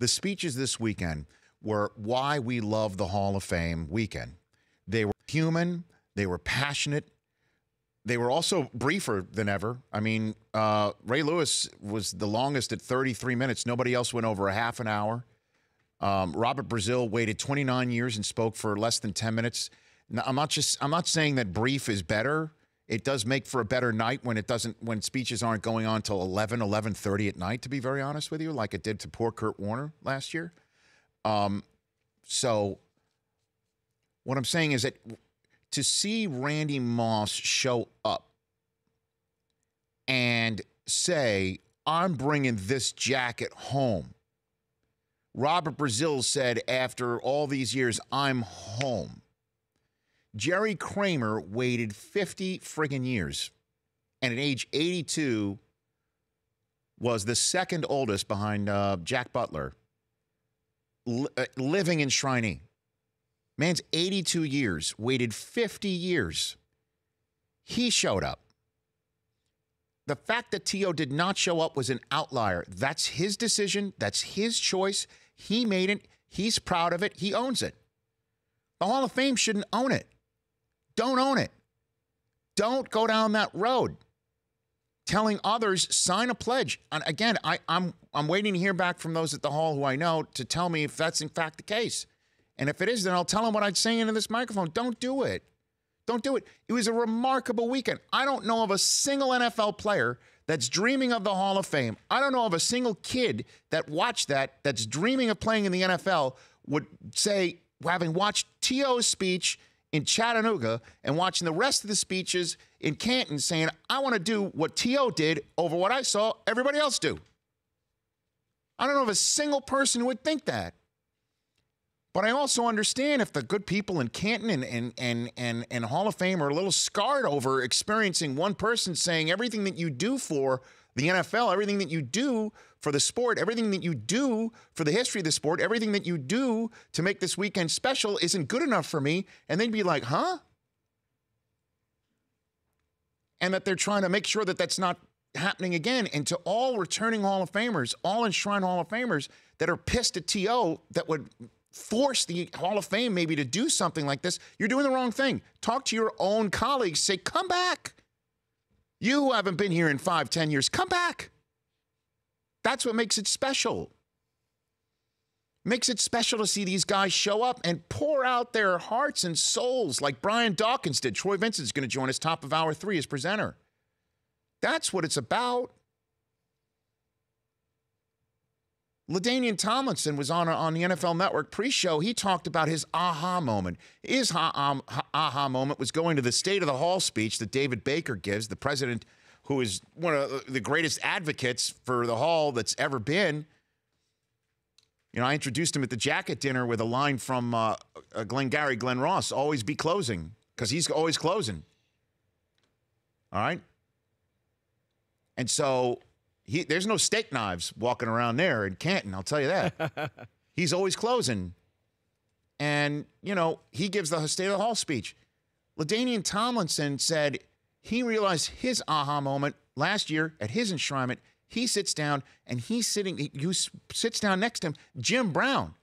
The speeches this weekend were why we love the Hall of Fame weekend. They were human. They were passionate. They were also briefer than ever. I mean, Ray Lewis was the longest at 33 minutes. Nobody else went over a half an hour. Robert Brazil waited 29 years and spoke for less than 10 minutes. Now, I'm not saying that brief is better. It does make for a better night when speeches aren't going on till 11:30 at night, to be very honest with you, like it did to poor Kurt Warner last year. So what I'm saying is that to see Randy Moss show up and say, I'm bringing this jacket home. Robert Brazil said after all these years, I'm home. Jerry Kramer waited 50 friggin' years, and at age 82 was the second oldest behind Jack Butler, living in Shriney. Man's 82 years, waited 50 years. He showed up. The fact that T.O. did not show up was an outlier. That's his decision. That's his choice. He made it. He's proud of it. He owns it. The Hall of Fame shouldn't own it. Don't own it. Don't go down that road telling others, sign a pledge. And again, I'm waiting to hear back from those at the Hall who I know to tell me if that's in fact the case. And if it is, then I'll tell them what I'd say into this microphone. Don't do it. Don't do it. It was a remarkable weekend. I don't know of a single NFL player that's dreaming of the Hall of Fame. I don't know of a single kid that watched that's dreaming of playing in the NFL would say, having watched T.O.'s speech in Chattanooga and watching the rest of the speeches in Canton, saying, I want to do what T.O. did over what I saw everybody else do. I don't know of a single person who would think that. But I also understand if the good people in Canton and Hall of Fame are a little scarred over experiencing one person saying everything that you do for the NFL, everything that you do for the sport, everything that you do for the history of the sport, everything that you do to make this weekend special isn't good enough for me. And they'd be like, huh? And that they're trying to make sure that that's not happening again. And to all returning Hall of Famers, all enshrined Hall of Famers that are pissed at T.O. that would force the Hall of Fame maybe to do something like this, you're doing the wrong thing. Talk to your own colleagues. Say, come back. You who haven't been here in 5, 10 years, come back. That's what makes it special. Makes it special to see these guys show up and pour out their hearts and souls like Brian Dawkins did. Troy Vincent's going to join us top of hour 3 as presenter. That's what it's about. LaDainian Tomlinson was on the NFL Network pre-show. He talked about his aha moment. His aha moment was going to the State of the Hall speech that David Baker gives, the president who is one of the greatest advocates for the Hall that's ever been. You know, I introduced him at the jacket dinner with a line from Glenn Ross, always be closing, because he's always closing. All right? And so there's no steak knives walking around there in Canton, I'll tell you that. He's always closing. And, you know, he gives the State of the Hall speech. LaDainian Tomlinson said he realized his aha moment last year at his enshrinement. He sits down, and he sits down next to him, Jim Brown,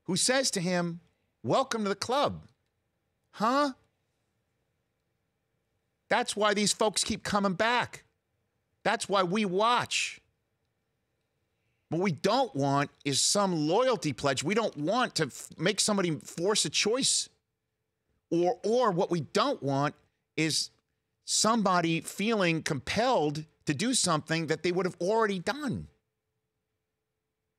who says to him, welcome to the club. Huh? That's why these folks keep coming back. That's why we watch. What we don't want is some loyalty pledge. We don't want to make somebody force a choice. Or what we don't want is somebody feeling compelled to do something that they would have already done.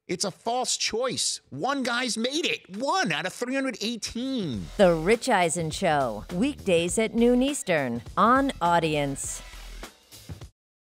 It's a false choice. One guy's made it. 1 out of 318. The Rich Eisen Show. Weekdays at noon Eastern on Audience.